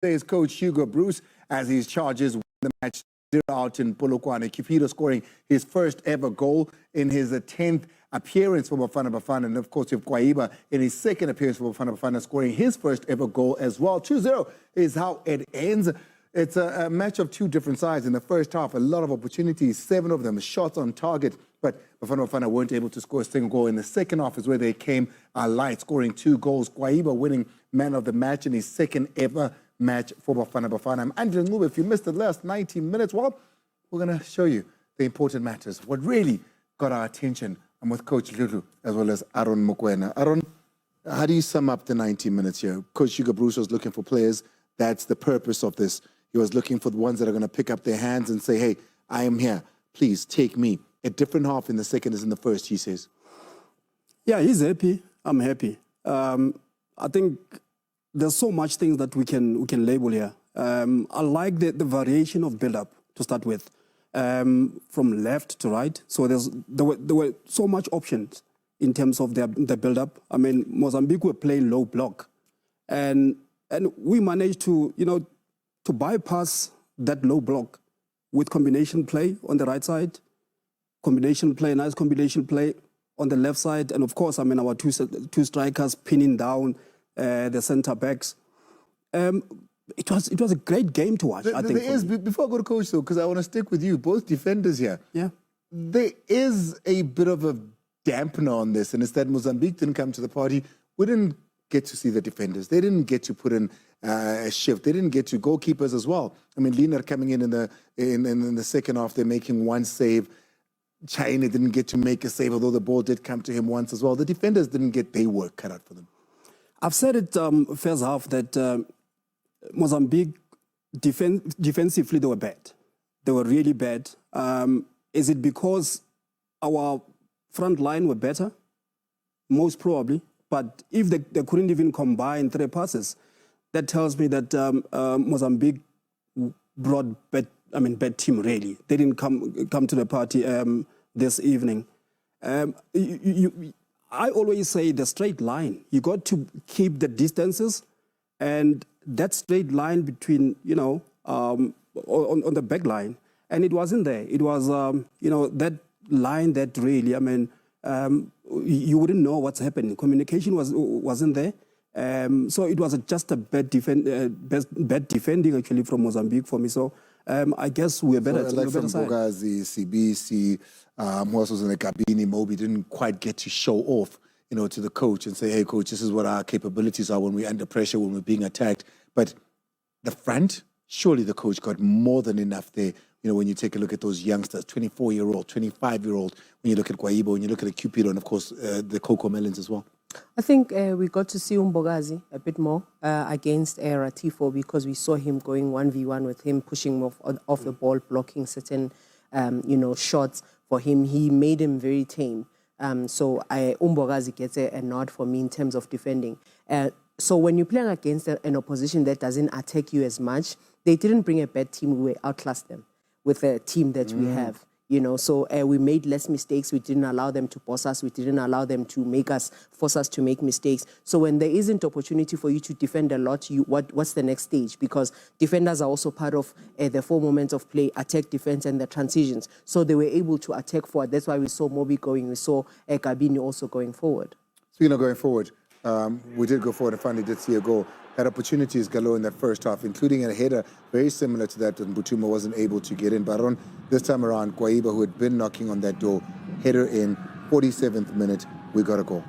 Today's coach Hugo Bruce as his charges win the match 0-out in Polokwane. Cupido scoring his first ever goal in his 10th appearance for Bafana. And of course, with Guiba in his second appearance for Bafana scoring his first ever goal as well. 2-0 is how it ends. It's a match of two different sides. In the first half, a lot of opportunities, 7 of them shots on target, but Bafana weren't able to score a single goal. In the second half is where they came alight, scoring 2 goals. Guiba winning man of the match in his second ever match for Bafana. I'm Andrew Nguba. If you missed the last 90 minutes, well, we're going to show you the important matters, what really got our attention. I'm with Coach Lulu as well as Aaron Mokoena. Aaron, how do you sum up the 90 minutes here? Coach Hugo Bruce was looking for players. That's the purpose of this. He was looking for the ones that are going to pick up their hands and say, hey, I am here. Please take me. A different half in the second is in the first, he says. Yeah, he's happy. I'm happy. I think there's so much things that we can label here. I like the variation of build-up to start with, from left to right. So there were so much options in terms of the build-up. I mean, Mozambique were playing low block, and we managed to to bypass that low block with combination play on the right side, nice combination play on the left side, and of course, I mean, our two strikers pinning down the centre backs. It was a great game to watch. I think. Before I go to coach though, because I want to stick with you, both defenders here. Yeah, there is a bit of a dampener on this, and it's that Mozambique didn't come to the party. We didn't get to see the defenders. They didn't get to put in a shift. They didn't get to goalkeepers as well. I mean, Lina coming in the second half, they're making one save. China didn't get to make a save, although the ball did come to him once as well. The defenders didn't get their work cut out for them. I've said it first half that Mozambique defensively they were bad. They were really bad. Is it because our front line were better? Most probably. But if they couldn't even combine 3 passes, that tells me that Mozambique brought bad team really. They didn't come to the party this evening. I always say the straight line. You got to keep the distances, and that straight line between on the back line, and it wasn't there. It was that line that really, I mean, you wouldn't know what's happening. Communication wasn't there. So it was just a bad defending actually from Mozambique for me. So I guess we're better. So like from Bogazi, CBC, who else was in the cabine, Moby didn't quite get to show off, to the coach and say, hey, coach, this is what our capabilities are when we're under pressure, when we're being attacked. But the front, surely the coach got more than enough there. When you take a look at those youngsters, 24-year-old, 25-year-old, when you look at Guiba, when you look at the Cupido, and of course, the Coco Melons as well. I think we got to see Mbogazi a bit more against Ratifo, because we saw him going 1v1 with him, pushing off the ball, blocking certain, shots for him. He made him very tame. So Mbogazi gets a nod for me in terms of defending. So when you're playing against an opposition that doesn't attack you as much, they didn't bring a bad team. We outclassed them with the team that we have. So we made less mistakes. We didn't allow them to boss us. We didn't allow them to force us to make mistakes. So when there isn't opportunity for you to defend a lot, what's the next stage? Because defenders are also part of the 4 moments of play, attack, defense, and the transitions. So they were able to attack forward. That's why we saw Moby going. We saw Kabini also going forward. Speaking of going forward, we did go forward and finally did see a goal. Had opportunities galore in that first half, including a header very similar to that when Butuma wasn't able to get in. But on this time around, Guiba, who had been knocking on that door, header in, 47th minute, we got a goal.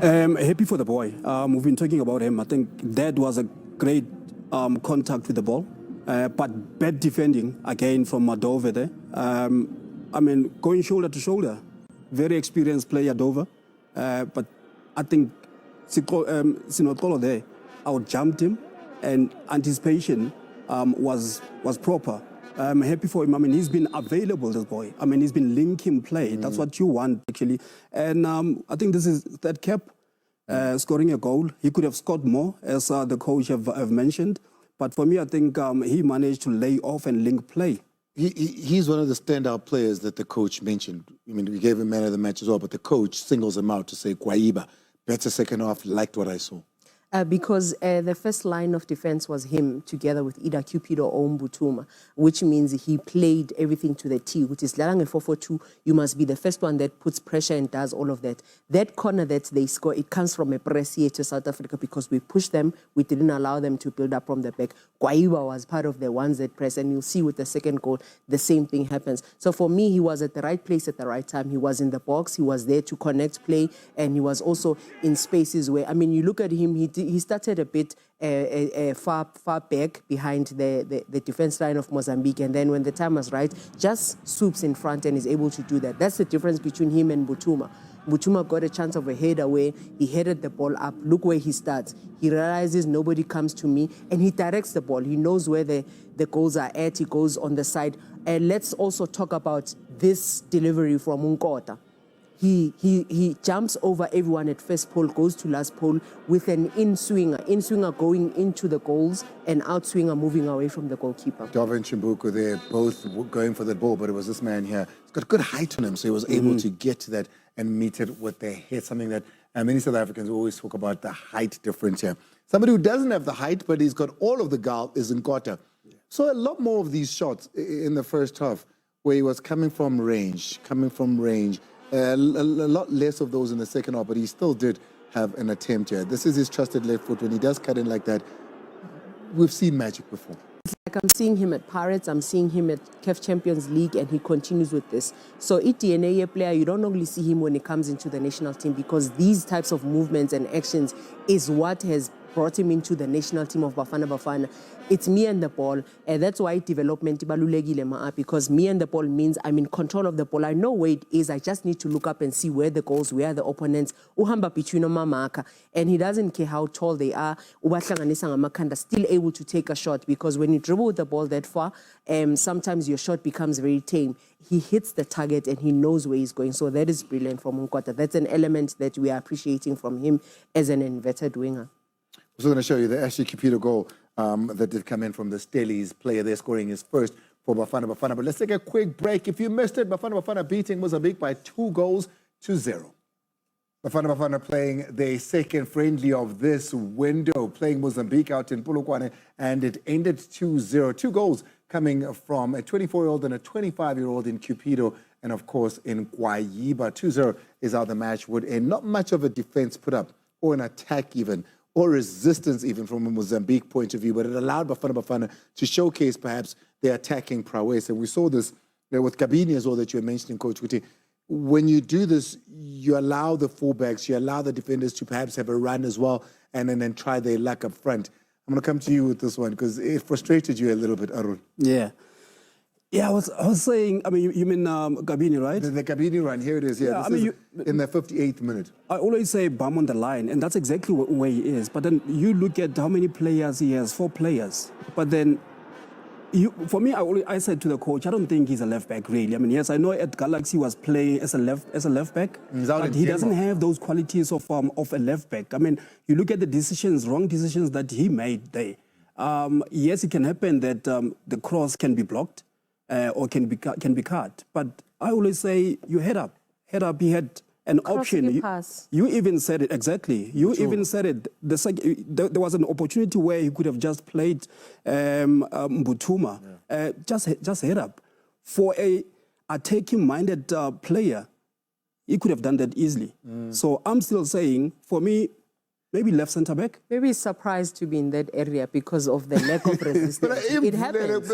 Happy for the boy. We've been talking about him. I think that was a great contact with the ball, but bad defending again from Dover there. I mean, going shoulder to shoulder. Very experienced player, Dover. But I think Sinotolo there out-jumped him, and anticipation was proper. I'm happy for him. I mean, he's been available, this boy. I mean, he's been linking play. That's what you want, actually. And I think this is third cap, scoring a goal. He could have scored more, as the coach have mentioned. But for me, I think he managed to lay off and link play. He's one of the standout players that the coach mentioned. I mean, we gave him man of the match as well, but the coach singles him out to say, Guiba, better second half, liked what I saw. Because the first line of defense was him together with either Cupido or Mbutuma, which means he played everything to the T, which is Lalang 4-4-2. You must be the first one that puts pressure and does all of that. That corner that they score, it comes from a press here to South Africa because we pushed them. We didn't allow them to build up from the back. Guiba was part of the ones that press, and you'll see with the second goal, the same thing happens. So for me, he was at the right place at the right time. He was in the box. He was there to connect play, and he was also in spaces where, I mean, you look at him, he started a bit far back behind the defense line of Mozambique, and then when the time was right, just swoops in front and is able to do that. That's the difference between him and Mbutuma. Mbutuma got a chance of a header where he headed the ball up. Look where he starts. He realizes nobody comes to me, and he directs the ball. He knows where the goals are at. He goes on the side. And let's also talk about this delivery from Nkota. He jumps over everyone at first pole, goes to last pole with an in-swinger going into the goals and out-swinger moving away from the goalkeeper. Dova and Chimbuku, they're both going for the ball, but it was this man here. He's got good height on him, so he was able to get to that and meet it with their head, something that many South Africans always talk about, the height difference here. Somebody who doesn't have the height, but he's got all of the gall is Nkota. So a lot more of these shots in the first half where he was coming from range. A lot less of those in the second half, but he still did have an attempt here. This is his trusted left foot. When he does cut in like that, we've seen magic before. It's like I'm seeing him at Pirates, I'm seeing him at CAF Champions League, and he continues with this. So DNA player, you don't only see him when he comes into the national team, because these types of movements and actions is what has brought him into the national team of Bafana. It's me and the ball, and that's why development ibalulekile, because me and the ball means I'm in control of the ball. I know where it is. I just need to look up and see where the goals, where the opponents. Uhamba between mamaka, and he doesn't care how tall they are. Still able to take a shot, because when you dribble with the ball that far, sometimes your shot becomes very tame. He hits the target and he knows where he's going. So that is brilliant from Nkota. That's an element that we are appreciating from him as an inverted winger. I'm also going to show you the Ashley Cupido goal that did come in from the Stellies player. They're scoring his first for Bafana. But let's take a quick break. If you missed it, Bafana beating Mozambique by 2-0. Bafana playing their second friendly of this window, playing Mozambique out in Polokwane, and it ended 2-0. 2 goals coming from a 24-year-old and a 25-year-old in Cupido, and of course in Guiba. 2-0 is how the match would end. Not much of a defense put up, or an attack even, or resistance even from a Mozambique point of view, but it allowed Bafana to showcase perhaps their attacking prowess. And we saw this with Kabini as well that you were mentioning, Coach Kuti. When you do this, you allow the fullbacks, you allow the defenders to perhaps have a run as well, and then try their luck up front. I'm going to come to you with this one because it frustrated you a little bit, Arun. Yeah, I was saying, I mean, you mean Kabini, right? The Kabini run, here it is. Yeah, this is in the 58th minute. I always say bum on the line, and that's exactly where he is. But then you look at how many players he has, 4 players. But then, for me, I said to the coach, I don't think he's a left back really. I mean, yes, I know at Galaxy was playing as a left back, but he doesn't have those qualities of a left back. I mean, you look at the wrong decisions that he made there. Yes, it can happen that the cross can be blocked. Or can be cut. But I always say, you head up. He had an option. You even said it, exactly. You even said it. There was an opportunity where he could have just played Mbutuma. Just head up. For a attacking-minded player, he could have done that easily. So I'm still saying, for me, maybe left centre back. Maybe he's surprised to be in that area because of the lack of resistance. It happens.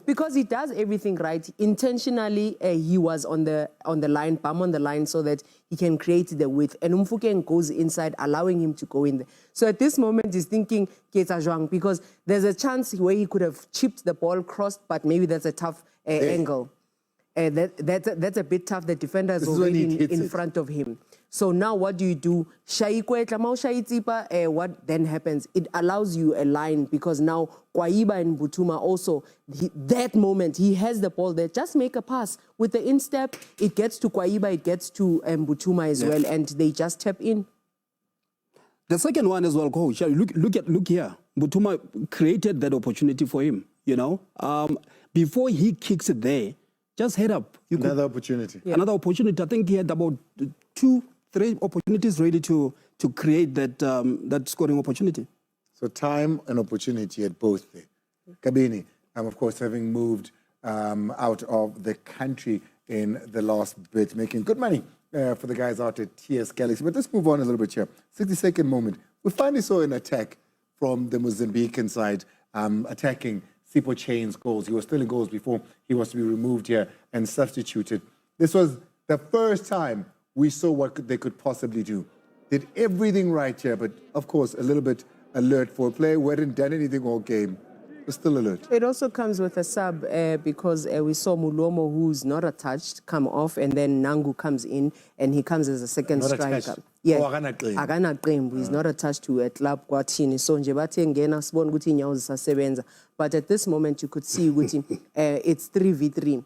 Because he does everything right. Intentionally, he was on the line, bum on the line, so that he can create the width. And Mfukeng goes inside, allowing him to go in there. So at this moment, he's thinking Keta Zhuang, because there's a chance where he could have chipped the ball, crossed, but maybe that's a tough angle. That's a bit tough. The defender is already in front of him. So now what do you do? What then happens? It allows you a line, because now Guiba and Mbutuma also, that moment, he has the ball there. Just make a pass. With the instep, it gets to Guiba, it gets to Mbutuma as well, and they just tap in. The second one as well, coach. Look here. Mbutuma created that opportunity for him, you know. Before he kicks it there, just head up. You Another opportunity. Another opportunity. I think he had about 2-3 opportunities ready to create that scoring opportunity. So time and opportunity at both there. Kabini, of course, having moved out of the country in the last bit, making good money for the guys out at TS Galaxy. But let's move on a little bit here. 60-second moment. We finally saw an attack from the Mozambican side, attacking Sipho Chain's goals. He was still in goals before he was to be removed here and substituted. This was the first time we saw what they could possibly do. Did everything right here, but of course, a little bit alert for a player who hadn't done anything all game. But still alert. It also comes with a sub because we saw Mulomo, who's not attached, come off, and then Nangu comes in, and he comes as a second Not striker. attached. Yeah, Oh, akanaqembu. akanaqembu. He's not attached to a club kwathini. So nje bathe ngena sibona ukuthi inyawo zisasebenza. But at this moment, you could see ukuthi it's 3v3.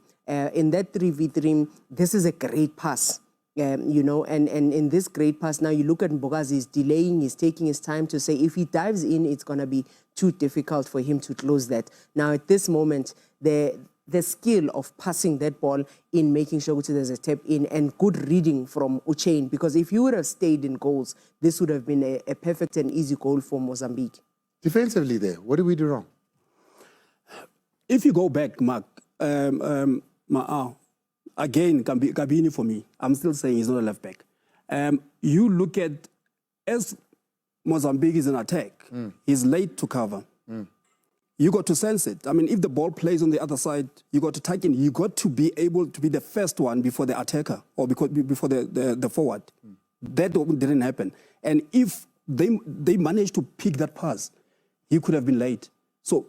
In that 3v3, this is a great pass. You know, and in this great pass, now you look at Mbogazi, he's delaying, he's taking his time to say if he dives in, it's going to be too difficult for him to close that. Now, at this moment, the skill of passing that ball in, making sure there's a tap in, and good reading from Uchain, because if you would have stayed in goals, this would have been a perfect and easy goal for Mozambique. Defensively there, what did we do wrong? If you go back, Mark, again, Kabini for me, I'm still saying he's not a left back. You look at, as Mozambique is in attack, he's late to cover. You got to sense it. I mean, if the ball plays on the other side, you got to take in. You got to be able to be the first one before the attacker or before the forward. That didn't happen. And if they managed to pick that pass, he could have been late. So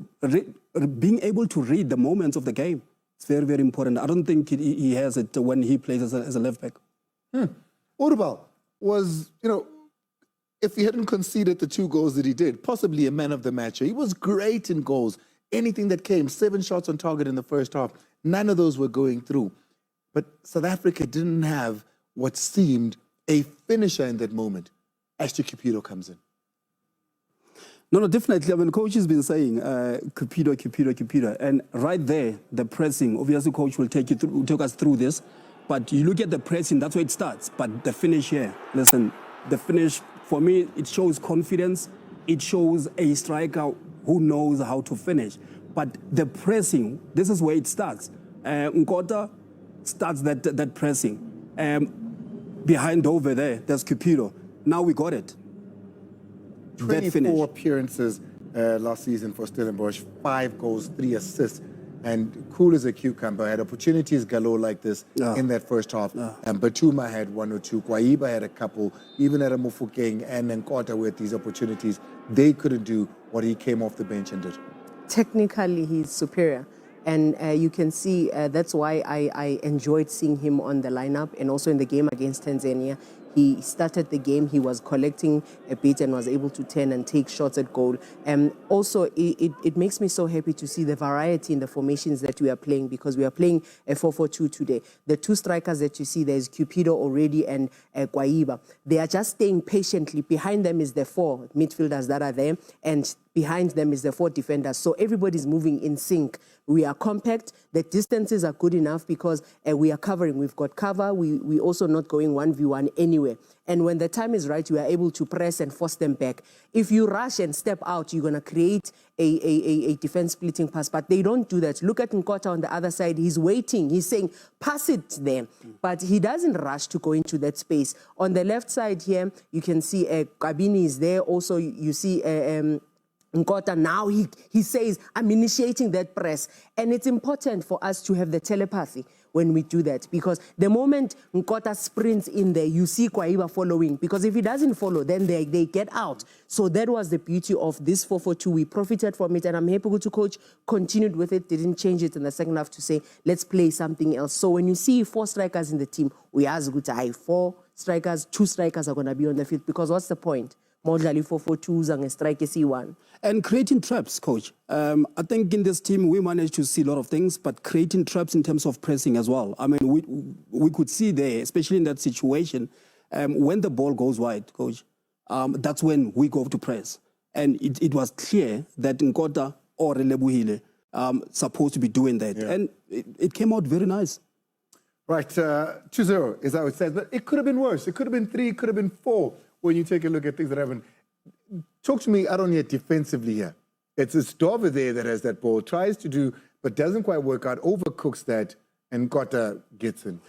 being able to read the moments of the game, it's very, very important. I don't think he has it when he plays as a left back. Urubal was, if he hadn't conceded the 2 goals that he did, possibly a man of the match. He was great in goals. Anything that came, 7 shots on target in the first half. None of those were going through. But South Africa didn't have what seemed a finisher in that moment. Ashton Cupido comes in. No, definitely. I mean, coach has been saying Cupido. And right there, the pressing, obviously coach will take us through this. But you look at the pressing, that's where it starts. But the finish here, listen, the finish, for me, it shows confidence. It shows a striker who knows how to finish. But the pressing, this is where it starts. Nkota starts that pressing. Behind over there's Cupido. Now we got it. 24 appearances last season for Stellenbosch, 5 goals, 3 assists, and cool as a cucumber. Had opportunities galore like this in that first half. And Batuma had 1 or 2. Guiba had a couple. Even at Mufokeng and Nkota with these opportunities, they couldn't do what he came off the bench and did. Technically, he's superior. And you can see that's why I enjoyed seeing him on the lineup, and also in the game against Tanzania. He started the game, he was collecting a bit and was able to turn and take shots at goal. And also, it makes me so happy to see the variety in the formations that we are playing, because we are playing a 4-4-2 today. The 2 strikers that you see, there's Cupido already and Guiba. They are just staying patiently. Behind them is the 4 midfielders that are there, and behind them is the 4 defenders. So everybody's moving in sync. We are compact. The distances are good enough because we are covering. We've got cover. We also not going 1v1 anywhere. And when the time is right, you are able to press and force them back. If you rush and step out, you're going to create a defense splitting pass. But they don't do that. Look at Nkota on the other side. He's waiting. He's saying, pass it there. But he doesn't rush to go into that space. On the left side here, you can see Kabini is there. Also, you see Nkota, now he says, I'm initiating that press. And it's important for us to have the telepathy when we do that, because the moment Nkota sprints in there, you see Guiba following, because if he doesn't follow, then they get out. So that was the beauty of this 4-4-2. We profited from it, and I'm happy to coach continued with it, didn't change it in the second half to say, let's play something else. So when you see 4 strikers in the team, we ask good 4 strikers, 2 strikers are going to be on the field, because what's the point? Modally 4-4-2s and a striker C1. And creating traps, coach. I think in this team, we managed to see a lot of things, but creating traps in terms of pressing as well. I mean, we could see there, especially in that situation, when the ball goes wide, coach, that's when we go to press. And it was clear that Nkota or Lebuhile supposed to be doing that. Yeah. And it came out very nice. Right, 2-0 is how it says, but it could have been worse. It could have been 3, it could have been 4 when you take a look at things that haven't. Talk to me, I don't yet defensively here. It's Dove there that has that ball, tries to do, but doesn't quite work out, overcooks that, and Nkota gets in.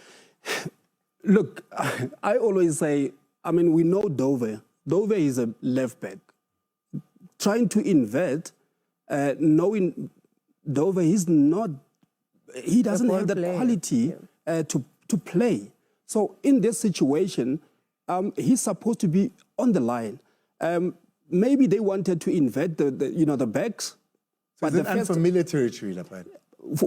Look, I always say, I mean, we know Dove. Dove is a left back. Trying to invert, knowing Dove, he doesn't have the quality to play. So in this situation, he's supposed to be on the line. Maybe they wanted to invert the backs. So but it's unfamiliar territory, Lapad.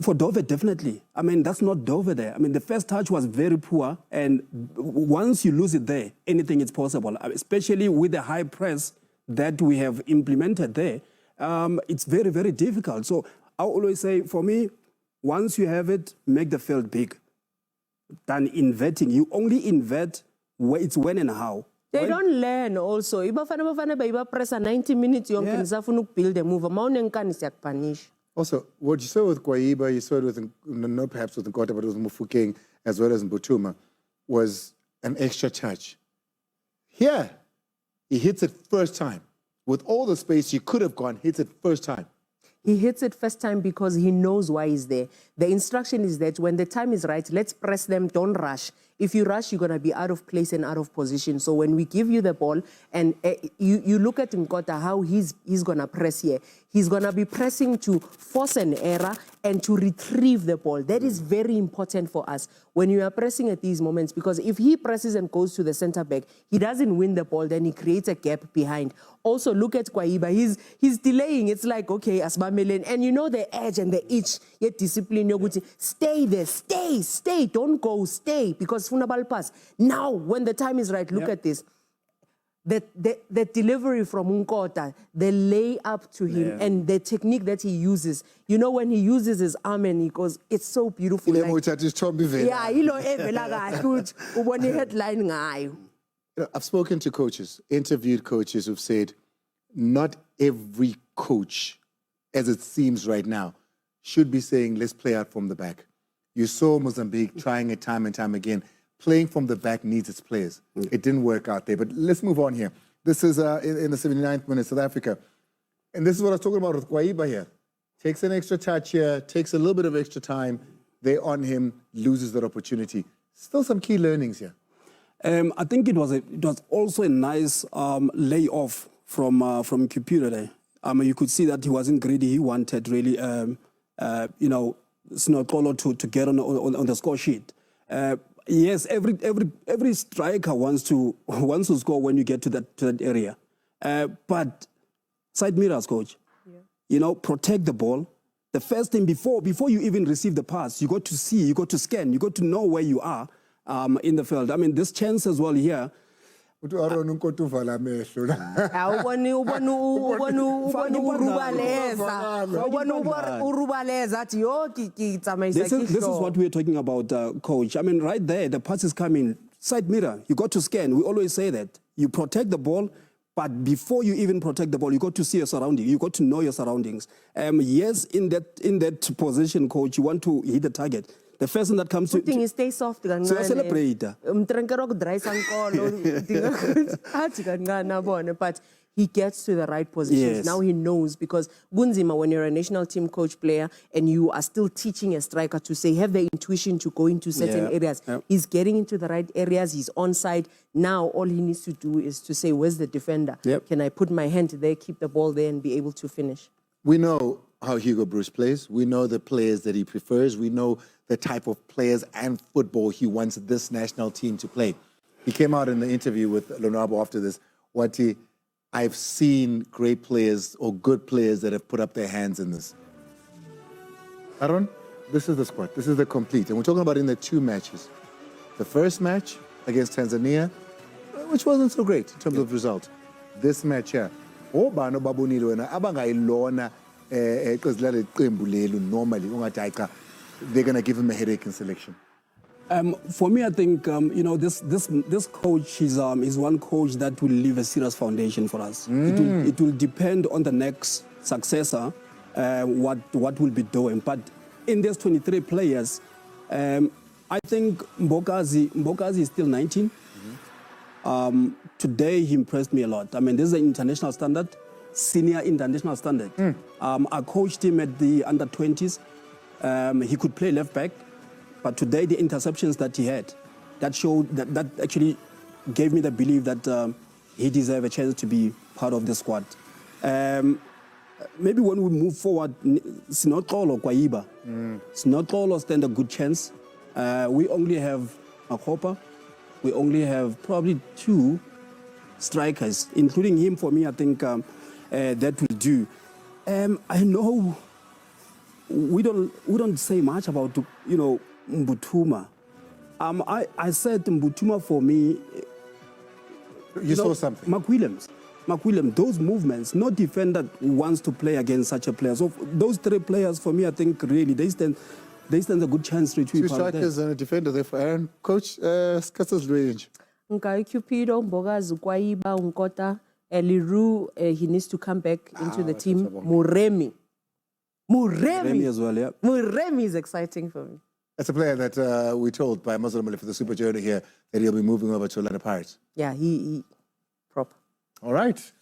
For Dove, definitely. I mean, that's not Dove there. I mean, the first touch was very poor, and once you lose it there, anything is possible, especially with the high press that we have implemented there. It's very, very difficult. So I always say, for me, once you have it, make the field big. Than inverting. You only invert where it's when and how. They don't learn also. Bafana press 90 minutes, you can build a move. Punish. Also, what you saw with Guiba, you saw it with, not perhaps with Nkota, but with Mufokeng as well as Mbutuma, was an extra touch. Here, he hits it first time. With all the space he could have gone, hits it first time. He hits it first time because he knows why he's there. The instruction is that when the time is right, let's press them, don't rush. If you rush, you're going to be out of place and out of position. So when we give you the ball and you look at Nkota, how he's going to press here. He's going to be pressing to force an error and to retrieve the ball. That is very important for us when you are pressing at these moments, because if he presses and goes to the center back, he doesn't win the ball, then he creates a gap behind. Also, look at Guiba. He's delaying. It's like, okay, Asbamelen. And you know the edge and the itch, yet discipline. Stay there, stay. Don't go, stay. Because Funabal pass. Now, when the time is right, look at this. The delivery from Nkota, the lay up to him, and the technique that he uses. You know, when he uses his arm and he goes, it's so beautiful. I've spoken to coaches, interviewed coaches who've said, not every coach, as it seems right now, should be saying, let's play out from the back. You saw Mozambique trying it time and time again. Playing from the back needs its players. It didn't work out there. But let's move on here. This is in the 79th minute, South Africa. And this is what I was talking about with Guiba here. Takes an extra touch here, takes a little bit of extra time. They're on him, loses that opportunity. Still some key learnings here. I think it was also a nice layoff from Cupido there. You could see that he wasn't greedy. He wanted really, Sinokolo to get on the score sheet. Yes, every striker wants to score when you get to that area. But side mirrors, coach. Protect the ball. The first thing before you even receive the pass, you got to see, you got to scan, you got to know where you are in the field. I mean, this chance as well here. This is what we're talking about, coach. I mean, right there, the pass is coming. Side mirror, you got to scan. We always say that. You protect the ball, but before you even protect the ball, you got to see your surroundings. You got to know your surroundings. Yes, in that position, coach, you want to hit the target. The first thing that comes to... thing is stay soft. So celebrate. But he gets to the right positions. Yes. Now he knows, because Gunzima, when you're a national team coach player and you are still teaching a striker to say, have the intuition to go into certain areas. He's getting into the right areas. He's onside. Now all he needs to do is to say, where's the defender? Can I put my hand there, keep the ball there and be able to finish? We know how Hugo Bruce plays. We know the players that he prefers. We know the type of players and football he wants this national team to play. He came out in the interview with Lonabo after this. I've seen great players or good players that have put up their hands in this. Aaron, this is the squad. This is the complete. And we're talking about in the 2 matches. The first match against Tanzania, which wasn't so great in terms of result. This match here, normally, they're going to give him a headache in selection. For me, I think this coach is one coach that will leave a serious foundation for us. It will depend on the next successor what we'll be doing. But in these 23 players, I think Mbokazi is still 19. Today, he impressed me a lot. I mean, this is an international standard, senior international standard. I coached him at the under-20s. He could play left back, but today the interceptions that he had, that showed that actually gave me the belief that he deserves a chance to be part of the squad. Maybe when we move forward, Sinotolo Guiba. Sinotolo stand a good chance. We only have Makopa. We only have probably 2 strikers, including him. For me, I think that will do. I know we don't say much about Mbutuma. I said Mbutuma for me. You saw something. Mark Williams, those movements, no defender wants to play against such a player. So those 3 players, for me, I think really they stand a good chance to be 2 strikers and a defender there for Aaron. Coach, Scatter's range. Cupido, Mbogazi, Guiba, Nkota, Liru, he needs to come back into the team. Muremi as well, yeah. Muremi is exciting for me. That's a player that we're told by Muslim for the Super Journey here that he'll be moving over to Orlando Pirates. Yeah, he proper. All right.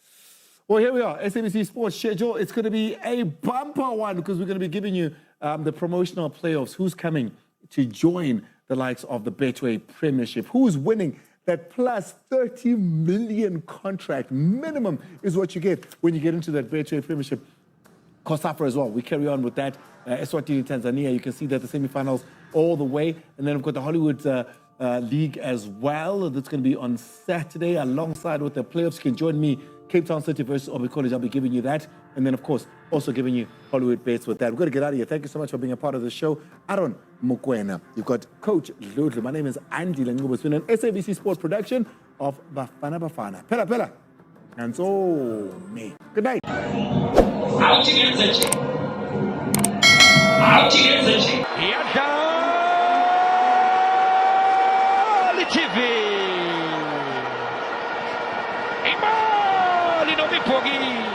Well, here we are, SABC Sports schedule. It's going to be a bumper one because we're going to be giving you the promotional playoffs. Who's coming to join the likes of the Betway Premiership? Who's winning that plus 30 million contract? Minimum is what you get when you get into that Betway Premiership. COSAFA as well. We carry on with that. Eswatini, Tanzania. You can see that the semifinals all the way. And then we've got the Hollywood League as well. That's going to be on Saturday alongside with the playoffs. You can join me, Cape Town City versus Obi College. I'll be giving you that. And then, of course, also giving you Hollywood bets with that. We've got to get out of here. Thank you so much for being a part of the show. Aaron Mokwena. You've got Coach Ludlu. My name is Andy Lengubo. It's been an SABC Sport production of Bafana. Pela. And so, me. Good night. Out against the chick. Here goes TV. E mole, não me empolgue.